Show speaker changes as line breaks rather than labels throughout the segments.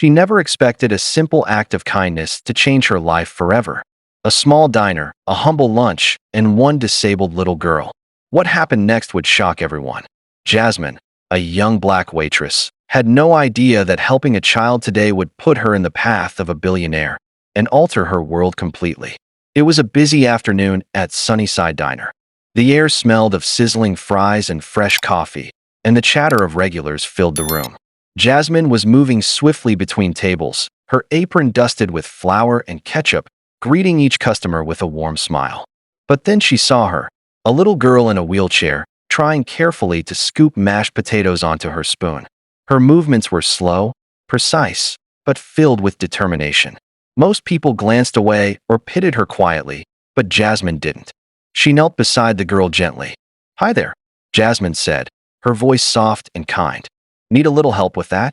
She never expected a simple act of kindness to change her life forever. A small diner, a humble lunch, and one disabled little girl. What happened next would shock everyone. Jasmine, a young black waitress, had no idea that helping a child today would put her in the path of a billionaire and alter her world completely. It was a busy afternoon at Sunnyside Diner. The air smelled of sizzling fries and fresh coffee, and the chatter of regulars filled the room. Jasmine was moving swiftly between tables, her apron dusted with flour and ketchup, greeting each customer with a warm smile. But then she saw her, a little girl in a wheelchair, trying carefully to scoop mashed potatoes onto her spoon. Her movements were slow, precise, but filled with determination. Most people glanced away or pitied her quietly, but Jasmine didn't. She knelt beside the girl gently. "Hi there," Jasmine said, her voice soft and kind. "Need a little help with that?"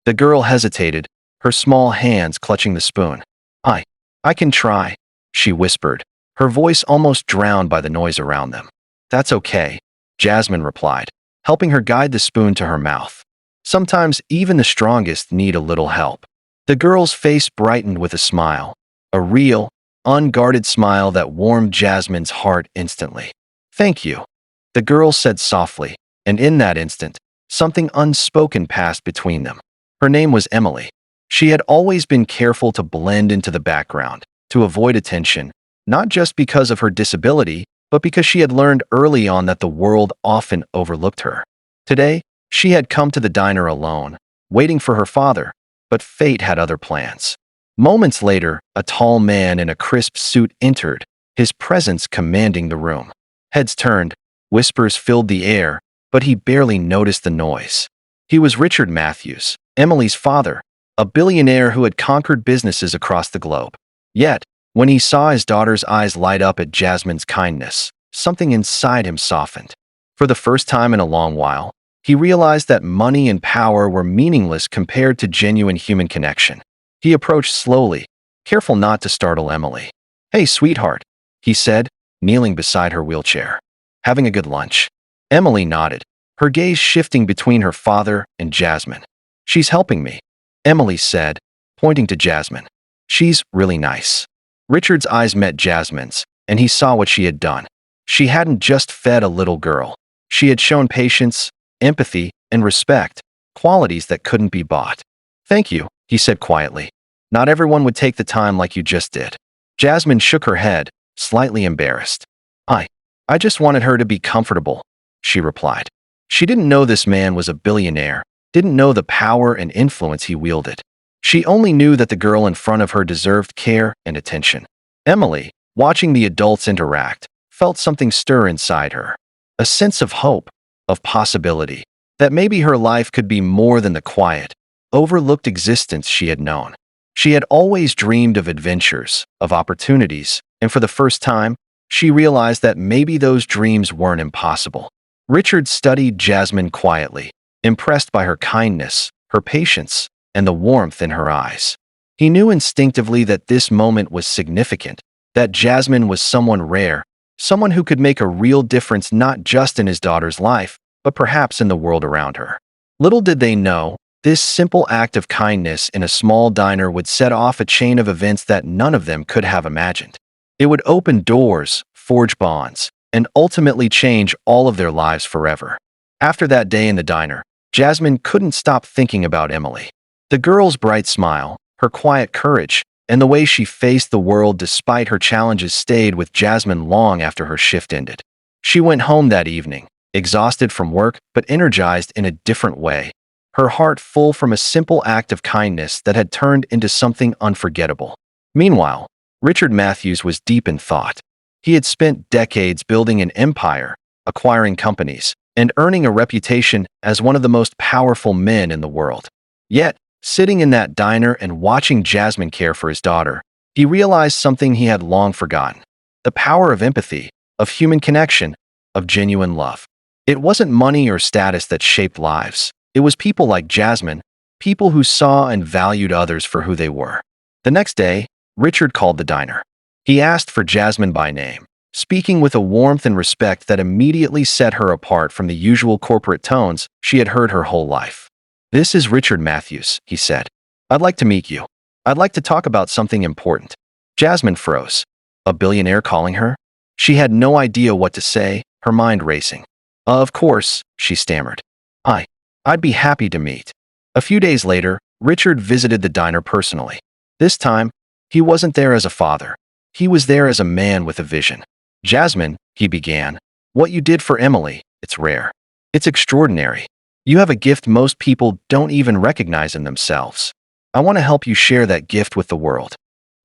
The girl hesitated, her small hands clutching the spoon. I can try," she whispered, her voice almost drowned by the noise around them. "That's okay," Jasmine replied, helping her guide the spoon to her mouth. Sometimes even the strongest need a little help. The girl's face brightened with a smile, a real, unguarded smile that warmed Jasmine's heart instantly. "Thank you," the girl said softly, and in that instant, something unspoken passed between them. Her name was Emily. She had always been careful to blend into the background, to avoid attention, not just because of her disability, but because she had learned early on that the world often overlooked her. Today, she had come to the diner alone, waiting for her father, but fate had other plans. Moments later, a tall man in a crisp suit entered, his presence commanding the room. Heads turned, whispers filled the air, but he barely noticed the noise. He was Richard Matthews, Emily's father, a billionaire who had conquered businesses across the globe. Yet, when he saw his daughter's eyes light up at Jasmine's kindness, something inside him softened. For the first time in a long while, he realized that money and power were meaningless compared to genuine human connection. He approached slowly, careful not to startle Emily. "Hey, sweetheart," he said, kneeling beside her wheelchair. "Having a good lunch?" Emily nodded, her gaze shifting between her father and Jasmine. "She's helping me," Emily said, pointing to Jasmine. "She's really nice." Richard's eyes met Jasmine's, and he saw what she had done. She hadn't just fed a little girl. She had shown patience, empathy, and respect, qualities that couldn't be bought. "Thank you," he said quietly. "Not everyone would take the time like you just did." Jasmine shook her head, slightly embarrassed. I just wanted her to be comfortable," she replied. She didn't know this man was a billionaire, didn't know the power and influence he wielded. She only knew that the girl in front of her deserved care and attention. Emily, watching the adults interact, felt something stir inside her. A sense of hope, of possibility, that maybe her life could be more than the quiet, overlooked existence she had known. She had always dreamed of adventures, of opportunities, and for the first time, she realized that maybe those dreams weren't impossible. Richard studied Jasmine quietly, impressed by her kindness, her patience, and the warmth in her eyes. He knew instinctively that this moment was significant, that Jasmine was someone rare, someone who could make a real difference not just in his daughter's life, but perhaps in the world around her. Little did they know, this simple act of kindness in a small diner would set off a chain of events that none of them could have imagined. It would open doors, forge bonds, and ultimately change all of their lives forever. After that day in the diner, Jasmine couldn't stop thinking about Emily. The girl's bright smile, her quiet courage, and the way she faced the world despite her challenges stayed with Jasmine long after her shift ended. She went home that evening, exhausted from work but energized in a different way, her heart full from a simple act of kindness that had turned into something unforgettable. Meanwhile, Richard Matthews was deep in thought. He had spent decades building an empire, acquiring companies, and earning a reputation as one of the most powerful men in the world. Yet, sitting in that diner and watching Jasmine care for his daughter, he realized something he had long forgotten: the power of empathy, of human connection, of genuine love. It wasn't money or status that shaped lives. It was people like Jasmine, people who saw and valued others for who they were. The next day, Richard called the diner. He asked for Jasmine by name, speaking with a warmth and respect that immediately set her apart from the usual corporate tones she had heard her whole life. "This is Richard Matthews," he said. I'd like to meet you. I'd like to talk about something important. Jasmine froze. A billionaire calling her? She had no idea what to say, her mind racing. Of course, she stammered. I'd be happy to meet. A few days later, Richard visited the diner personally. This time, he wasn't there as a father. He was there as a man with a vision. Jasmine, he began, what you did for Emily, it's rare. It's extraordinary. You have a gift most people don't even recognize in themselves. I want to help you share that gift with the world.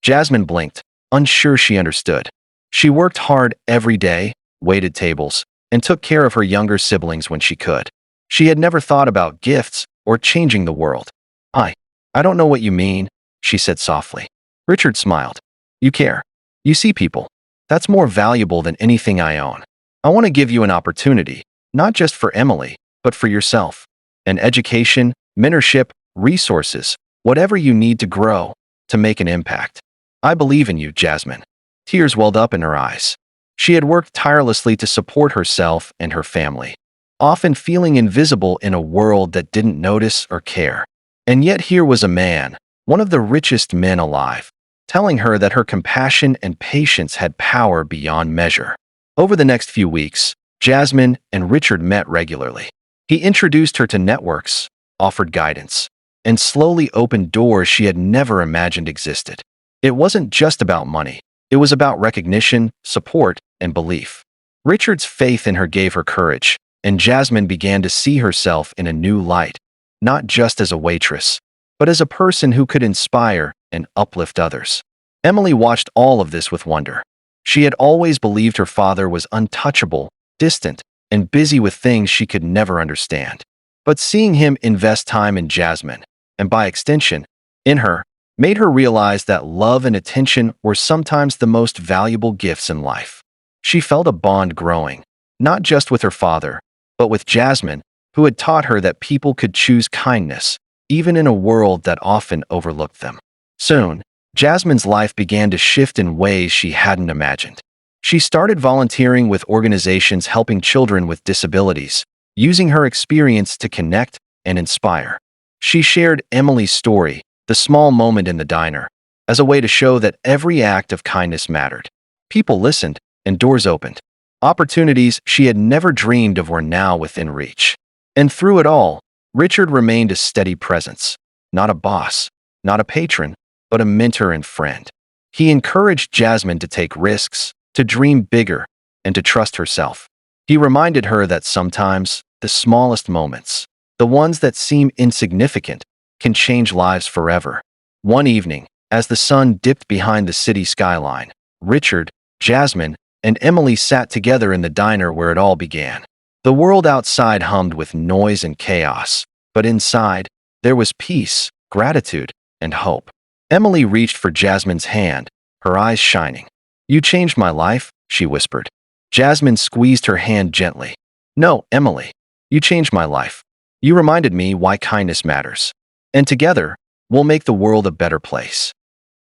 Jasmine blinked, unsure she understood. She worked hard every day, waited tables, and took care of her younger siblings when she could. She had never thought about gifts or changing the world. I don't know what you mean, she said softly. Richard smiled. You care. You see people. That's more valuable than anything I own. I want to give you an opportunity, not just for Emily, but for yourself. An education, mentorship, resources, whatever you need to grow, to make an impact. I believe in you, Jasmine. Tears welled up in her eyes. She had worked tirelessly to support herself and her family, often feeling invisible in a world that didn't notice or care. And yet here was a man, one of the richest men alive, telling her that her compassion and patience had power beyond measure. Over the next few weeks, Jasmine and Richard met regularly. He introduced her to networks, offered guidance, and slowly opened doors she had never imagined existed. It wasn't just about money. It was about recognition, support, and belief. Richard's faith in her gave her courage, and Jasmine began to see herself in a new light, not just as a waitress, but as a person who could inspire and uplift others. Emily watched all of this with wonder. She had always believed her father was untouchable, distant, and busy with things she could never understand. But seeing him invest time in Jasmine, and by extension, in her, made her realize that love and attention were sometimes the most valuable gifts in life. She felt a bond growing, not just with her father, but with Jasmine, who had taught her that people could choose kindness, even in a world that often overlooked them. Soon, Jasmine's life began to shift in ways she hadn't imagined. She started volunteering with organizations helping children with disabilities, using her experience to connect and inspire. She shared Emily's story, the small moment in the diner, as a way to show that every act of kindness mattered. People listened, and doors opened. Opportunities she had never dreamed of were now within reach. And through it all, Richard remained a steady presence, not a boss, not a patron, but a mentor and friend. He encouraged Jasmine to take risks, to dream bigger, and to trust herself. He reminded her that sometimes, the smallest moments, the ones that seem insignificant, can change lives forever. One evening, as the sun dipped behind the city skyline, Richard, Jasmine, and Emily sat together in the diner where it all began. The world outside hummed with noise and chaos, but inside, there was peace, gratitude, and hope. Emily reached for Jasmine's hand, her eyes shining. You changed my life, she whispered. Jasmine squeezed her hand gently. No, Emily. You changed my life. You reminded me why kindness matters. And together, we'll make the world a better place.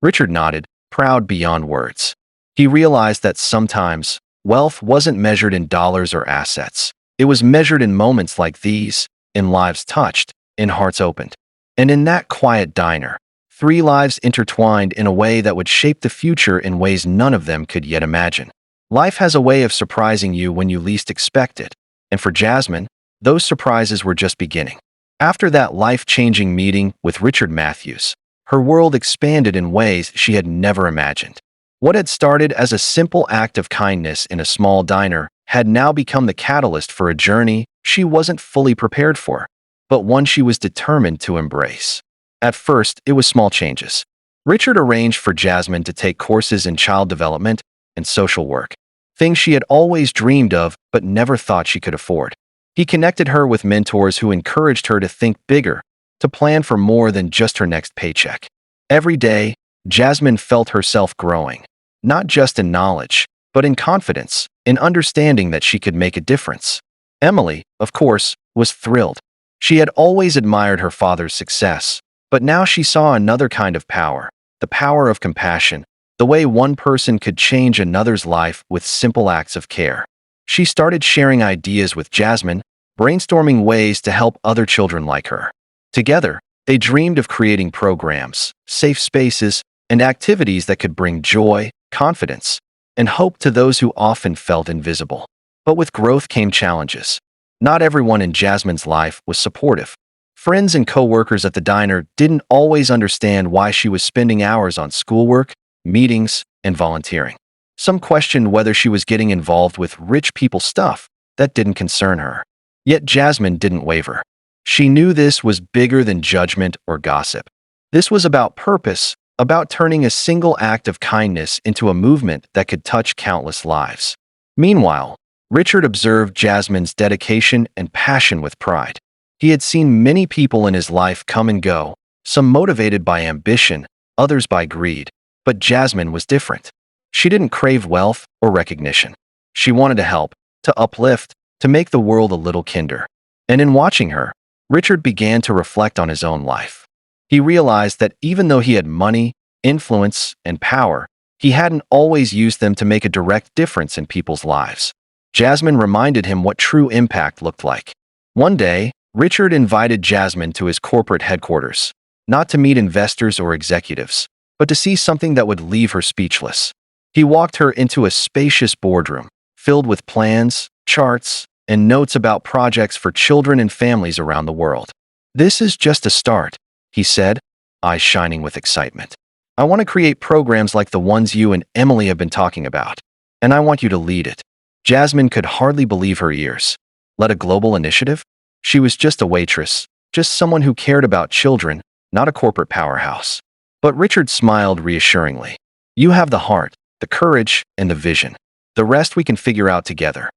Richard nodded, proud beyond words. He realized that sometimes, wealth wasn't measured in dollars or assets. It was measured in moments like these, in lives touched, in hearts opened. And in that quiet diner, 3 lives intertwined in a way that would shape the future in ways none of them could yet imagine. Life has a way of surprising you when you least expect it. And for Jasmine, those surprises were just beginning. After that life-changing meeting with Richard Matthews, her world expanded in ways she had never imagined. What had started as a simple act of kindness in a small diner had now become the catalyst for a journey she wasn't fully prepared for, but one she was determined to embrace. At first, it was small changes. Richard arranged for Jasmine to take courses in child development and social work, things she had always dreamed of but never thought she could afford. He connected her with mentors who encouraged her to think bigger, to plan for more than just her next paycheck. Every day, Jasmine felt herself growing, not just in knowledge, but in confidence, in understanding that she could make a difference. Emily, of course, was thrilled. She had always admired her father's success, but now she saw another kind of power, the power of compassion, the way one person could change another's life with simple acts of care. She started sharing ideas with Jasmine, brainstorming ways to help other children like her. Together, They dreamed of creating programs, safe spaces, and activities that could bring joy, confidence, and hope to those who often felt invisible. But with growth came challenges. Not everyone in Jasmine's life was supportive. Friends and co-workers at the diner didn't always understand why she was spending hours on schoolwork, meetings, and volunteering. Some questioned whether she was getting involved with rich people stuff that didn't concern her. Yet Jasmine didn't waver. She knew this was bigger than judgment or gossip. This was about purpose, about turning a single act of kindness into a movement that could touch countless lives. Meanwhile, Richard observed Jasmine's dedication and passion with pride. He had seen many people in his life come and go, some motivated by ambition, others by greed. But Jasmine was different. She didn't crave wealth or recognition. She wanted to help, to uplift, to make the world a little kinder. And in watching her, Richard began to reflect on his own life. He realized that even though he had money, influence, and power, he hadn't always used them to make a direct difference in people's lives. Jasmine reminded him what true impact looked like. One day, Richard invited Jasmine to his corporate headquarters, not to meet investors or executives, but to see something that would leave her speechless. He walked her into a spacious boardroom, filled with plans, charts, and notes about projects for children and families around the world. "This is just a start," he said, eyes shining with excitement. "I want to create programs like the ones you and Emily have been talking about, and I want you to lead it." Jasmine could hardly believe her ears. Led a global initiative? She was just a waitress, just someone who cared about children, not a corporate powerhouse. But Richard smiled reassuringly. "You have the heart, the courage, and the vision. The rest we can figure out together."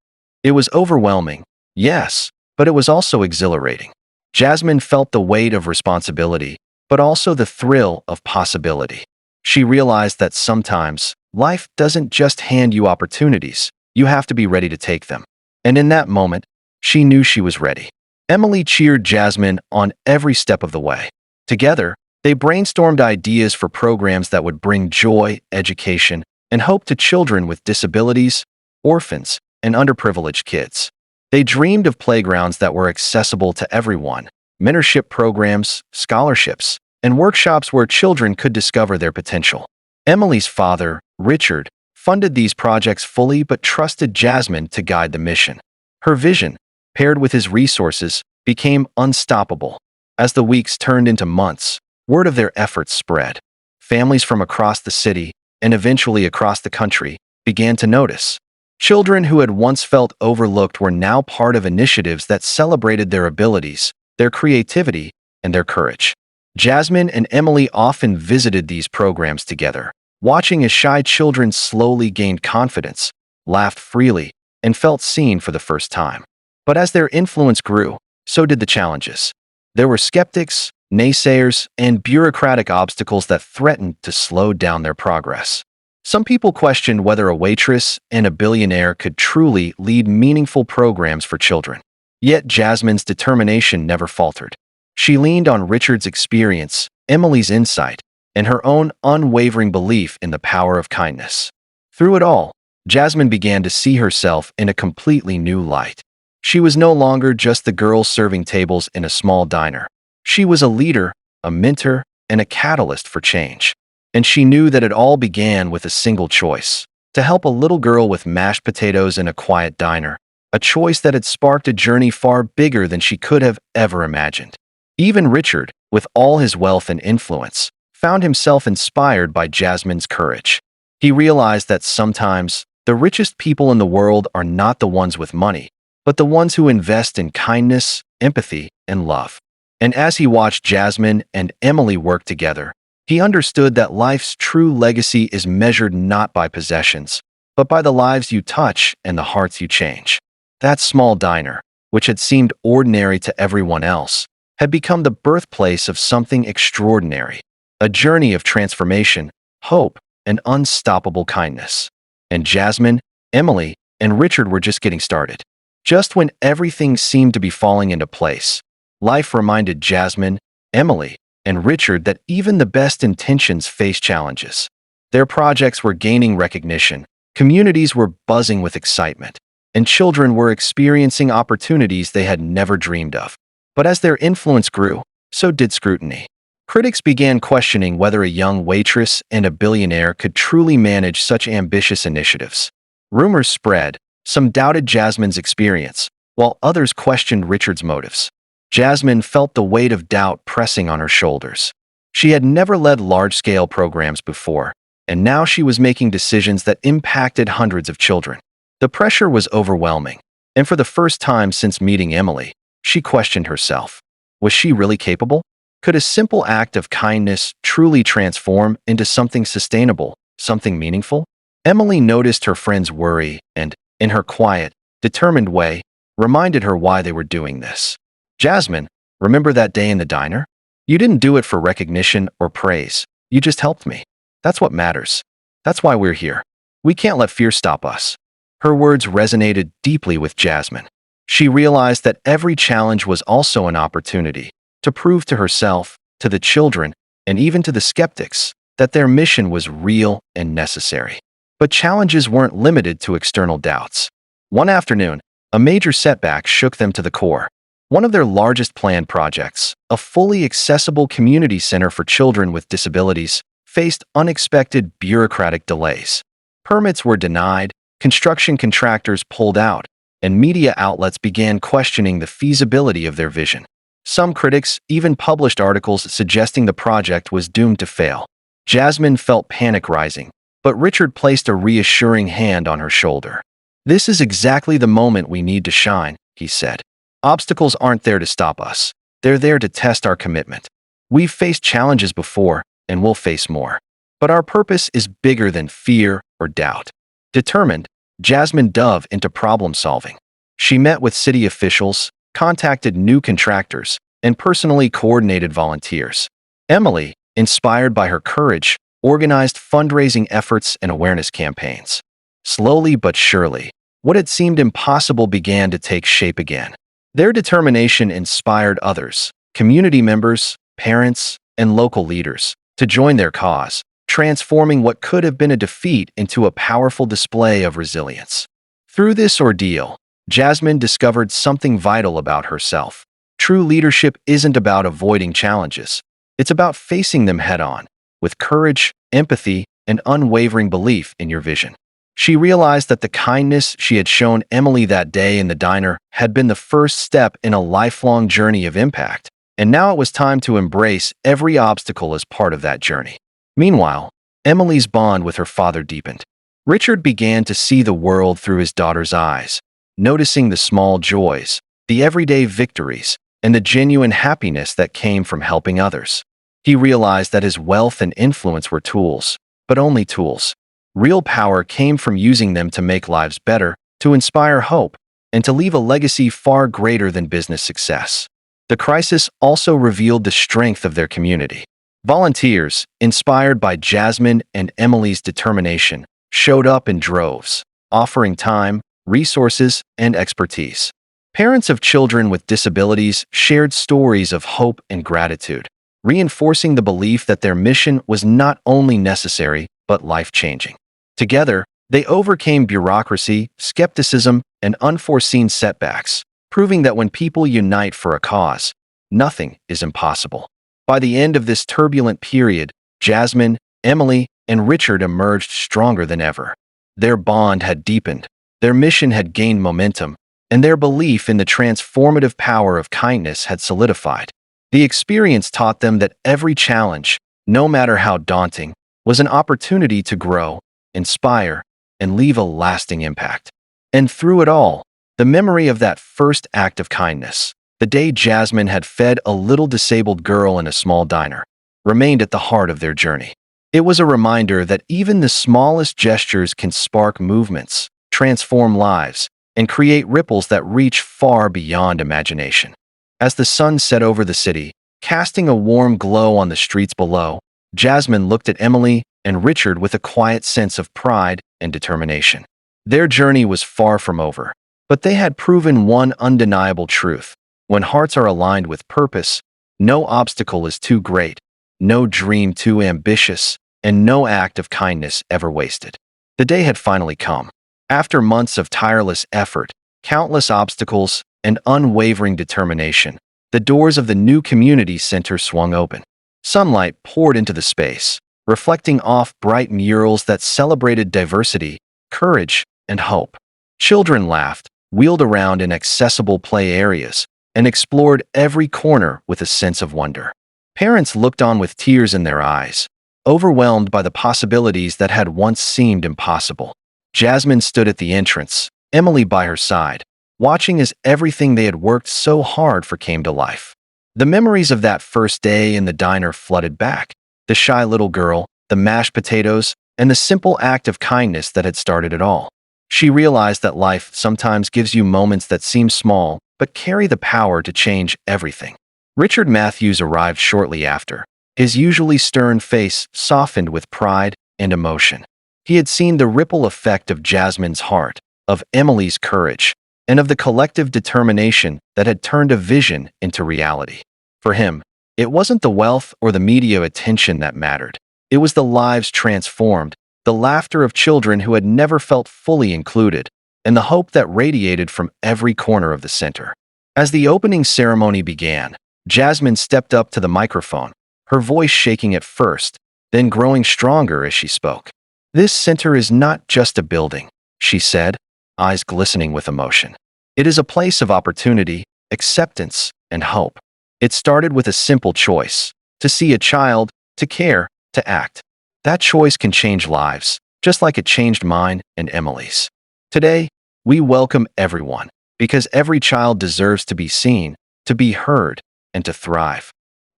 It was overwhelming, yes, but it was also exhilarating. Jasmine felt the weight of responsibility, but also the thrill of possibility. She realized that sometimes life doesn't just hand you opportunities, you have to be ready to take them. And in that moment, she knew she was ready. Emily cheered Jasmine on every step of the way. Together, they brainstormed ideas for programs that would bring joy, education, and hope to children with disabilities, orphans, and underprivileged kids. They dreamed of playgrounds that were accessible to everyone, mentorship programs, scholarships, and workshops where children could discover their potential. Emily's father, Richard, funded these projects fully but trusted Jasmine to guide the mission. Her vision, paired with his resources, became unstoppable. As the weeks turned into months, word of their efforts spread. Families from across the city, and eventually across the country, began to notice. Children who had once felt overlooked were now part of initiatives that celebrated their abilities, their creativity, and their courage. Jasmine and Emily often visited these programs together, watching as shy children slowly gained confidence, laughed freely, and felt seen for the first time. But as their influence grew, so did the challenges. There were skeptics, naysayers, and bureaucratic obstacles that threatened to slow down their progress. Some people questioned whether a waitress and a billionaire could truly lead meaningful programs for children. Yet Jasmine's determination never faltered. She leaned on Richard's experience, Emily's insight, and her own unwavering belief in the power of kindness. Through it all, Jasmine began to see herself in a completely new light. She was no longer just the girl serving tables in a small diner. She was a leader, a mentor, and a catalyst for change. And she knew that it all began with a single choice: to help a little girl with mashed potatoes in a quiet diner, a choice that had sparked a journey far bigger than she could have ever imagined. Even Richard, with all his wealth and influence, found himself inspired by Jasmine's courage. He realized that sometimes the richest people in the world are not the ones with money, but the ones who invest in kindness, empathy, and love. And as he watched Jasmine and Emily work together, he understood that life's true legacy is measured not by possessions, but by the lives you touch and the hearts you change. That small diner, which had seemed ordinary to everyone else, had become the birthplace of something extraordinary, a journey of transformation, hope, and unstoppable kindness. And Jasmine, Emily, and Richard were just getting started. Just when everything seemed to be falling into place, life reminded Jasmine, Emily, and Richard that even the best intentions face challenges. Their projects were gaining recognition, communities were buzzing with excitement, and children were experiencing opportunities they had never dreamed of. But as their influence grew, so did scrutiny. Critics began questioning whether a young waitress and a billionaire could truly manage such ambitious initiatives. Rumors spread. Some doubted Jasmine's experience, while others questioned Richard's motives. Jasmine felt the weight of doubt pressing on her shoulders. She had never led large-scale programs before, and now she was making decisions that impacted hundreds of children. The pressure was overwhelming, and for the first time since meeting Emily, she questioned herself. Was she really capable? Could a simple act of kindness truly transform into something sustainable, something meaningful? Emily noticed her friend's worry and, in her quiet, determined way, reminded her why they were doing this. Jasmine, remember that day in the diner? You didn't do it for recognition or praise. You just helped me. That's what matters. That's why we're here. We can't let fear stop us. Her words resonated deeply with Jasmine. She realized that every challenge was also an opportunity to prove to herself, to the children, and even to the skeptics that their mission was real and necessary. But challenges weren't limited to external doubts. One afternoon, a major setback shook them to the core. One of their largest planned projects, a fully accessible community center for children with disabilities, faced unexpected bureaucratic delays. Permits were denied, construction contractors pulled out, and media outlets began questioning the feasibility of their vision. Some critics even published articles suggesting the project was doomed to fail. Jasmine felt panic rising, but Richard placed a reassuring hand on her shoulder. "This is exactly the moment we need to shine," he said. "Obstacles aren't there to stop us. They're there to test our commitment. We've faced challenges before, and we'll face more. But our purpose is bigger than fear or doubt." Determined, Jasmine dove into problem solving. She met with city officials, contacted new contractors, and personally coordinated volunteers. Emily, inspired by her courage, organized fundraising efforts and awareness campaigns. Slowly but surely, what had seemed impossible began to take shape again. Their determination inspired others, community members, parents, and local leaders, to join their cause, transforming what could have been a defeat into a powerful display of resilience. Through this ordeal, Jasmine discovered something vital about herself. True leadership isn't about avoiding challenges. It's about facing them head-on, with courage, empathy, and unwavering belief in your vision. She realized that the kindness she had shown Emily that day in the diner had been the first step in a lifelong journey of impact, and now it was time to embrace every obstacle as part of that journey. Meanwhile, Emily's bond with her father deepened. Richard began to see the world through his daughter's eyes, noticing the small joys, the everyday victories, and the genuine happiness that came from helping others. He realized that his wealth and influence were tools, but only tools. Real power came from using them to make lives better, to inspire hope, and to leave a legacy far greater than business success. The crisis also revealed the strength of their community. Volunteers, inspired by Jasmine and Emily's determination, showed up in droves, offering time, resources, and expertise. Parents of children with disabilities shared stories of hope and gratitude, reinforcing the belief that their mission was not only necessary, but life-changing. Together, they overcame bureaucracy, skepticism, and unforeseen setbacks, proving that when people unite for a cause, nothing is impossible. By the end of this turbulent period, Jasmine, Emily, and Richard emerged stronger than ever. Their bond had deepened, their mission had gained momentum, and their belief in the transformative power of kindness had solidified. The experience taught them that every challenge, no matter how daunting, was an opportunity to grow, inspire, and leave a lasting impact. And through it all, the memory of that first act of kindness, the day Jasmine had fed a little disabled girl in a small diner, remained at the heart of their journey. It was a reminder that even the smallest gestures can spark movements, transform lives, and create ripples that reach far beyond imagination. As the sun set over the city, casting a warm glow on the streets below, Jasmine looked at Emily and Richard with a quiet sense of pride and determination. Their journey was far from over, but they had proven one undeniable truth. When hearts are aligned with purpose, no obstacle is too great, no dream too ambitious, and no act of kindness ever wasted. The day had finally come. After months of tireless effort, countless obstacles, and unwavering determination, the doors of the new community center swung open. Sunlight poured into the space, reflecting off bright murals that celebrated diversity, courage, and hope. Children laughed, wheeled around in accessible play areas, and explored every corner with a sense of wonder. Parents looked on with tears in their eyes, overwhelmed by the possibilities that had once seemed impossible. Jasmine stood at the entrance, Emily by her side, watching as everything they had worked so hard for came to life. The memories of that first day in the diner flooded back. The shy little girl, the mashed potatoes, and the simple act of kindness that had started it all. She realized that life sometimes gives you moments that seem small, but carry the power to change everything. Richard Matthews arrived shortly after, his usually stern face softened with pride and emotion. He had seen the ripple effect of Jasmine's heart, of Emily's courage, and of the collective determination that had turned a vision into reality. For him, it wasn't the wealth or the media attention that mattered. It was the lives transformed, the laughter of children who had never felt fully included, and the hope that radiated from every corner of the center. As the opening ceremony began, Jasmine stepped up to the microphone, her voice shaking at first, then growing stronger as she spoke. "This center is not just a building," she said, eyes glistening with emotion. "It is a place of opportunity, acceptance, and hope. It started with a simple choice: to see a child, to care, to act. That choice can change lives, just like it changed mine and Emily's. Today, we welcome everyone, because every child deserves to be seen, to be heard, and to thrive."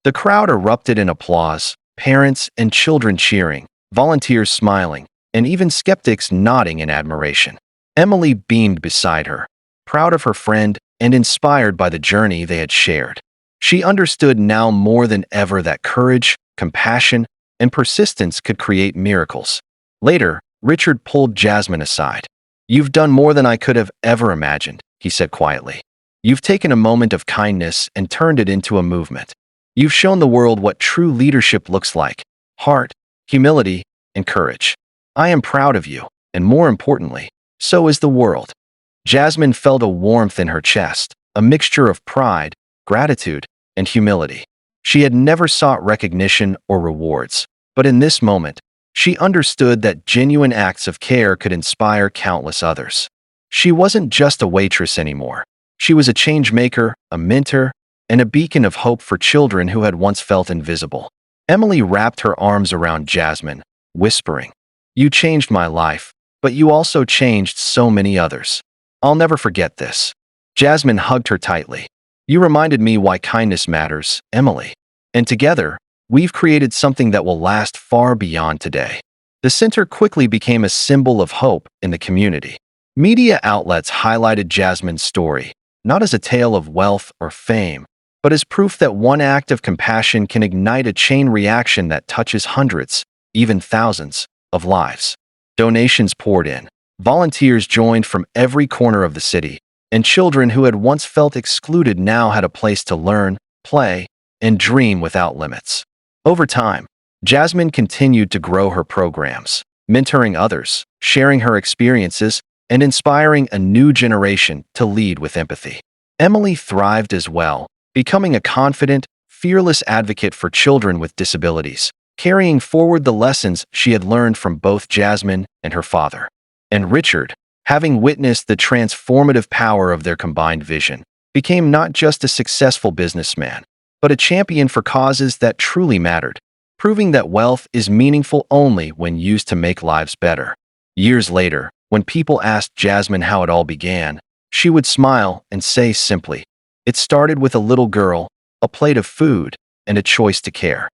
The crowd erupted in applause, parents and children cheering, volunteers smiling, and even skeptics nodding in admiration. Emily beamed beside her, proud of her friend and inspired by the journey they had shared. She understood now more than ever that courage, compassion, and persistence could create miracles. Later, Richard pulled Jasmine aside. "You've done more than I could have ever imagined," he said quietly. "You've taken a moment of kindness and turned it into a movement. You've shown the world what true leadership looks like: heart, humility, and courage. I am proud of you, and more importantly, so is the world." Jasmine felt a warmth in her chest, a mixture of pride, gratitude, and humility. She had never sought recognition or rewards, but in this moment, she understood that genuine acts of care could inspire countless others. She wasn't just a waitress anymore. She was a change maker, a mentor, and a beacon of hope for children who had once felt invisible. Emily wrapped her arms around Jasmine, whispering, "You changed my life, but you also changed so many others. I'll never forget this." Jasmine hugged her tightly. "You reminded me why kindness matters, Emily. And together, we've created something that will last far beyond today." The center quickly became a symbol of hope in the community. Media outlets highlighted Jasmine's story, not as a tale of wealth or fame, but as proof that one act of compassion can ignite a chain reaction that touches hundreds, even thousands, of lives. Donations poured in. Volunteers joined from every corner of the city, and children who had once felt excluded now had a place to learn, play, and dream without limits. Over time, Jasmine continued to grow her programs, mentoring others, sharing her experiences, and inspiring a new generation to lead with empathy. Emily thrived as well, becoming a confident, fearless advocate for children with disabilities, carrying forward the lessons she had learned from both Jasmine and her father. And Richard, having witnessed the transformative power of their combined vision, became not just a successful businessman, but a champion for causes that truly mattered, proving that wealth is meaningful only when used to make lives better. Years later, when people asked Jasmine how it all began, she would smile and say simply, "It started with a little girl, a plate of food, and a choice to care."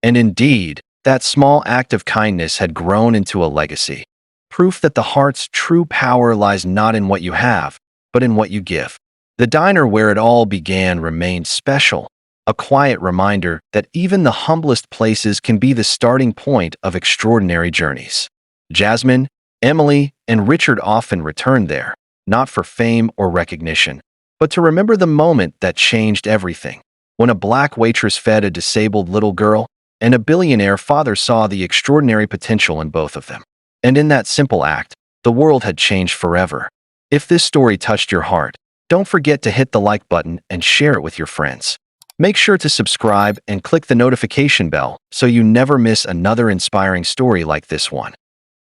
And indeed, that small act of kindness had grown into a legacy, proof that the heart's true power lies not in what you have, but in what you give. The diner where it all began remained special, a quiet reminder that even the humblest places can be the starting point of extraordinary journeys. Jasmine, Emily, and Richard often returned there, not for fame or recognition, but to remember the moment that changed everything. When a black waitress fed a disabled little girl, and a billionaire father saw the extraordinary potential in both of them. And in that simple act, the world had changed forever. If this story touched your heart, Don't forget to hit the like button and share it with your friends. Make sure to subscribe and click the notification bell so you never miss another inspiring story like this one.